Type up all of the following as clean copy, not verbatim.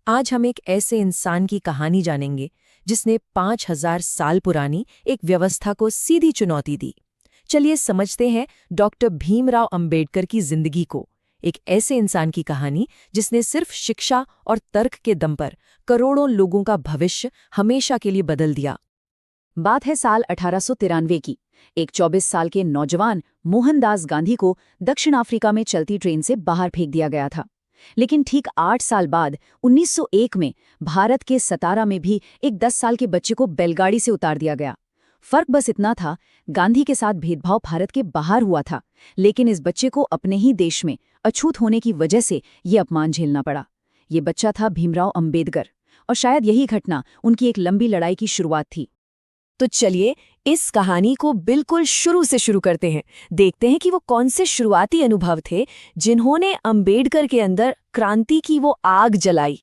आज हम एक ऐसे इंसान की कहानी जानेंगे जिसने 5000 साल पुरानी एक व्यवस्था को सीधी चुनौती दी। चलिए समझते हैं डॉक्टर भीमराव अंबेडकर की जिंदगी को, एक ऐसे इंसान की कहानी जिसने सिर्फ शिक्षा और तर्क के दम पर करोड़ों लोगों का भविष्य हमेशा के लिए बदल दिया। बात है साल 1893 की। एक 24 साल के नौजवान मोहनदास गांधी को दक्षिण अफ्रीका में चलती ट्रेन से बाहर फेंक दिया गया था। लेकिन ठीक 8 साल बाद 1901 में भारत के सतारा में भी एक 10 साल के बच्चे को बैलगाड़ी से उतार दिया गया। फर्क बस इतना था, गांधी के साथ भेदभाव भारत के बाहर हुआ था, लेकिन इस बच्चे को अपने ही देश में अछूत होने की वजह से ये अपमान झेलना पड़ा। ये बच्चा था भीमराव अंबेडकर, और शायद यही घटना उनकी एक लंबी लड़ाई की शुरुआत थी। तो चलिए इस कहानी को बिल्कुल शुरू से शुरू करते हैं। देखते हैं कि वो कौन से शुरुआती अनुभव थे जिन्होंने अंबेडकर के अंदर क्रांति की वो आग जलाई।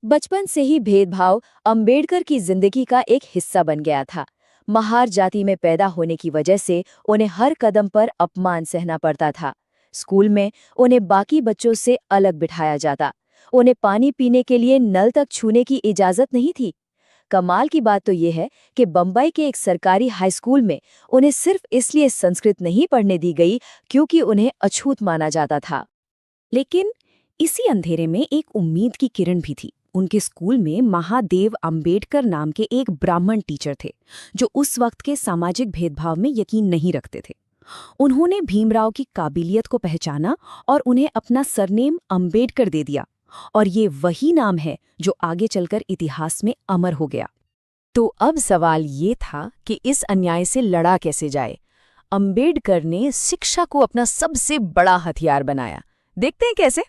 बचपन से ही भेदभाव अंबेडकर की जिंदगी का एक हिस्सा बन गया था। महार जाति में पैदा होने की वजह से उन्हें हर कदम पर अपमान सहना पड़ता था। स्कूल में उन्हें बाकी बच्चों से अलग बिठाया जाता। उन्हें पानी पीने के लिए नल तक छूने की इजाजत नहीं थी। कमाल की बात तो यह है कि बम्बई के एक सरकारी हाई स्कूल में उन्हें सिर्फ इसलिए संस्कृत नहीं पढ़ने दी गई क्योंकि उन्हें अछूत माना जाता था। लेकिन इसी अंधेरे में एक उम्मीद की किरण भी थी। उनके स्कूल में महादेव अंबेडकर नाम के एक ब्राह्मण टीचर थे जो उस वक्त के सामाजिक भेदभाव में यकीन नहीं रखते थे। उन्होंने भीमराव की काबिलियत को पहचाना और उन्हें अपना सरनेम अंबेडकर दे दिया, और ये वही नाम है जो आगे चलकर इतिहास में अमर हो गया। तो अब सवाल ये था कि इस अन्याय से लड़ा कैसे जाए। अंबेडकर ने शिक्षा को अपना सबसे बड़ा हथियार बनाया। देखते हैं कैसे।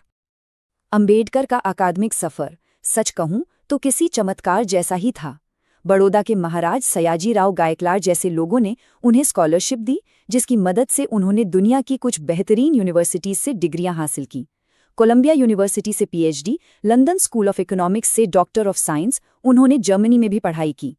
अंबेडकर का अकादमिक सफर सच कहूं तो किसी चमत्कार जैसा ही था। बड़ौदा के महाराज सयाजीराव गायकवाड़ जैसे लोगों ने उन्हें स्कॉलरशिप दी, जिसकी मदद से उन्होंने दुनिया की कुछ बेहतरीन यूनिवर्सिटीज से डिग्रियां हासिल की। कोलंबिया यूनिवर्सिटी से PhD, London school of economics से डॉक्टर ऑफ साइंस, उन्होंने जर्मनी में भी पढ़ाई की।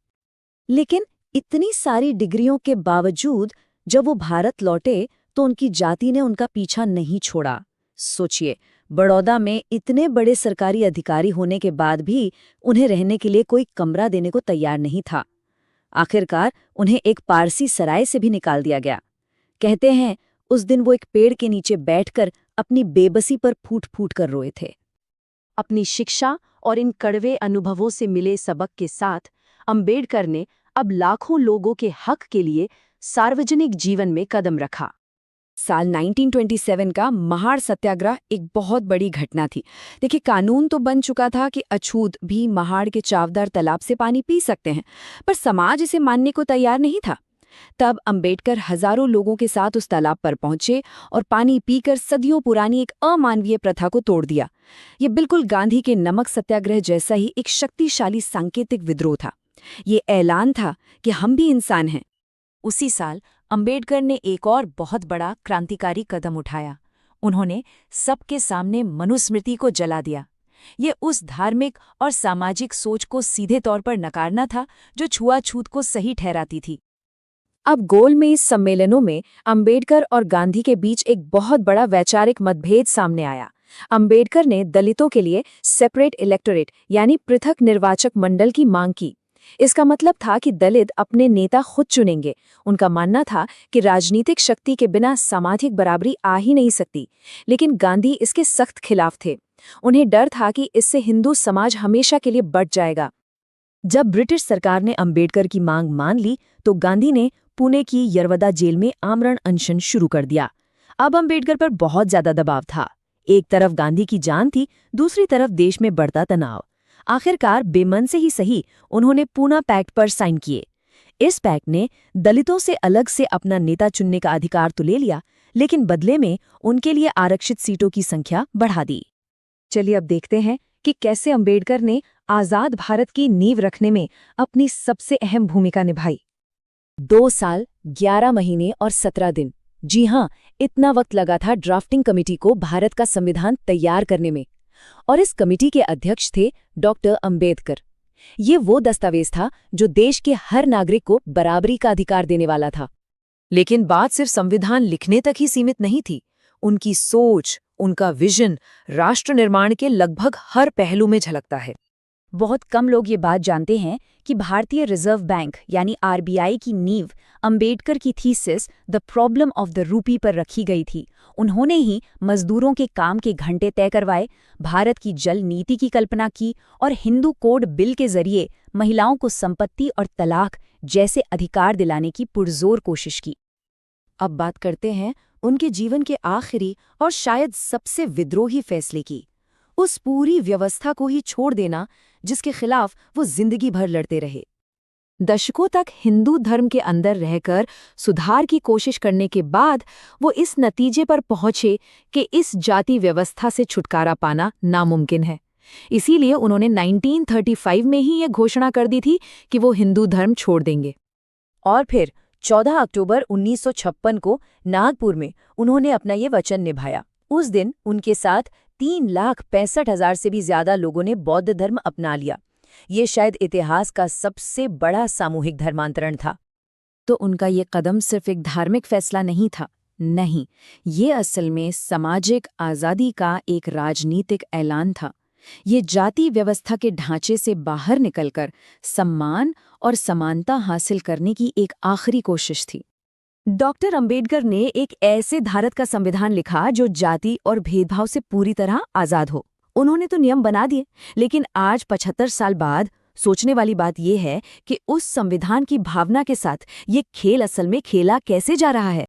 लेकिन इतनी सारी डिग्रियों के बावजूद जब वो भारत लौटे तो उनकी जाति ने उनका पीछा नहीं छोड़ा। सोचिए, बड़ौदा में इतने बड़े सरकारी अधिकारी होने के बाद भी उन्हें रहने के लिए कोई कमरा देने को तैयार नहीं था। आखिरकार उन्हें एक पारसी सराय से भी निकाल दिया गया। कहते हैं उस दिन वो एक पेड़ के नीचे बैठकर अपनी बेबसी पर फूट फूट कर रोए थे। अपनी शिक्षा और इन कड़वे अनुभवों से मिले सबक के साथ अंबेडकर ने अब लाखों लोगों के हक के लिए सार्वजनिक जीवन में कदम रखा। साल 1927 का महाड़ सत्याग्रह एक बहुत बड़ी घटना थी। देखिए, कानून तो बन चुका था कि अछूत भी महाड़ के चावदार तालाब से पानी पी सकते हैं, पर समाज इसे मानने को तैयार नहीं था। तब अंबेडकर हजारों लोगों के साथ उस तालाब पर पहुंचे और पानी पीकर सदियों पुरानी एक अमानवीय प्रथा को तोड़ दिया। ये बिल्कुल गांधी के नमक सत्याग्रह जैसा ही एक शक्तिशाली सांकेतिक विद्रोह था। ये ऐलान था कि हम भी इंसान हैं। उसी साल अंबेडकर ने एक और बहुत बड़ा क्रांतिकारी कदम उठाया। उन्होंने सबके सामने मनुस्मृति को जला दिया। ये उस धार्मिक और सामाजिक सोच को सीधे तौर पर नकारना था जो छुआछूत को सही ठहराती थी। अब गोल में इस सम्मेलनों में अंबेडकर और गांधी के बीच एक बहुत बड़ा वैचारिक मतभेद सामने आया। अंबेडकर ने दलितों के लिए सेपरेट इलेक्टोरेट यानी पृथक निर्वाचक मंडल की मांग की। इसका मतलब था कि दलित अपने नेता खुद चुनेंगे। उनका मानना था कि राजनीतिक शक्ति के बिना सामाजिक बराबरी आ ही नहीं सकती। लेकिन गांधी इसके सख्त खिलाफ थे। उन्हें डर था कि इससे हिंदू समाज हमेशा के लिए बढ़ जाएगा। जब ब्रिटिश सरकार ने अंबेडकर की मांग मान ली तो गांधी ने पुणे की यरवदा जेल में आमरण अनशन शुरू कर दिया। अब अंबेडकर पर बहुत ज्यादा दबाव था। एक तरफ गांधी की जान थी, दूसरी तरफ देश में बढ़ता तनाव। आखिरकार बेमन से ही सही उन्होंने पूना पैक्ट पर साइन किए। इस पैक्ट ने दलितों से अलग से अपना नेता चुनने का अधिकार तो ले लिया, लेकिन बदले में उनके लिए आरक्षित सीटों की संख्या बढ़ा दी। चलिए अब देखते हैं कि कैसे अंबेडकर ने आजाद भारत की नींव रखने में अपनी सबसे अहम भूमिका निभाई। 2 साल 11 महीने और 17 दिन, जी हाँ, इतना वक्त लगा था ड्राफ्टिंग कमेटी को भारत का संविधान तैयार करने में। और इस कमेटी के अध्यक्ष थे डॉक्टर अंबेडकर। ये वो दस्तावेज था जो देश के हर नागरिक को बराबरी का अधिकार देने वाला था। लेकिन बात सिर्फ संविधान लिखने तक ही सीमित नहीं थी। उनकी सोच, उनका विजन राष्ट्र निर्माण के लगभग हर पहलू में झलकता है। बहुत कम लोग ये बात जानते हैं कि भारतीय रिजर्व बैंक यानी आरबीआई की नींव अंबेडकर की thesis the problem of the rupee पर रखी गई थी। उन्होंने ही मजदूरों के काम के घंटे तय करवाए, भारत की जल नीति की कल्पना की और हिंदू कोड बिल के जरिए महिलाओं को संपत्ति और तलाक जैसे अधिकार दिलाने की पुरजोर कोशिश की। अब बात करते हैं उनके जीवन के आखिरी और शायद सबसे विद्रोही फैसले की, उस पूरी व्यवस्था को ही छोड़ देना जिसके खिलाफ वो जिंदगी भर लड़ते रहे। दशकों तक हिंदू धर्म के अंदर रहकर सुधार की कोशिश करने के बाद वो इस नतीजे पर पहुंचे कि इस जाति व्यवस्था से छुटकारा पाना नामुमकिन है। इसीलिए उन्होंने 1935 में ही ये घोषणा कर दी थी कि वो हिंदू धर्म छोड़ देंगे। और फिर 14 अक्टूबर 1956 को नागपुर में उन्होंने अपना ये वचन निभाया। उस दिन उनके साथ 3,65,000 से भी ज्यादा लोगों ने बौद्ध धर्म अपना लिया। ये शायद इतिहास का सबसे बड़ा सामूहिक धर्मांतरण था। तो उनका ये कदम सिर्फ एक धार्मिक फैसला नहीं था, नहीं, ये असल में सामाजिक आज़ादी का एक राजनीतिक ऐलान था। ये जाति व्यवस्था के ढांचे से बाहर निकलकर सम्मान और समानता हासिल करने की एक आखिरी कोशिश थी। डॉक्टर अंबेडकर ने एक ऐसे भारत का संविधान लिखा जो जाति और भेदभाव से पूरी तरह आज़ाद हो। उन्होंने तो नियम बना दिए, लेकिन आज 75 साल बाद सोचने वाली बात यह है कि उस संविधान की भावना के साथ ये खेल असल में खेला कैसे जा रहा है।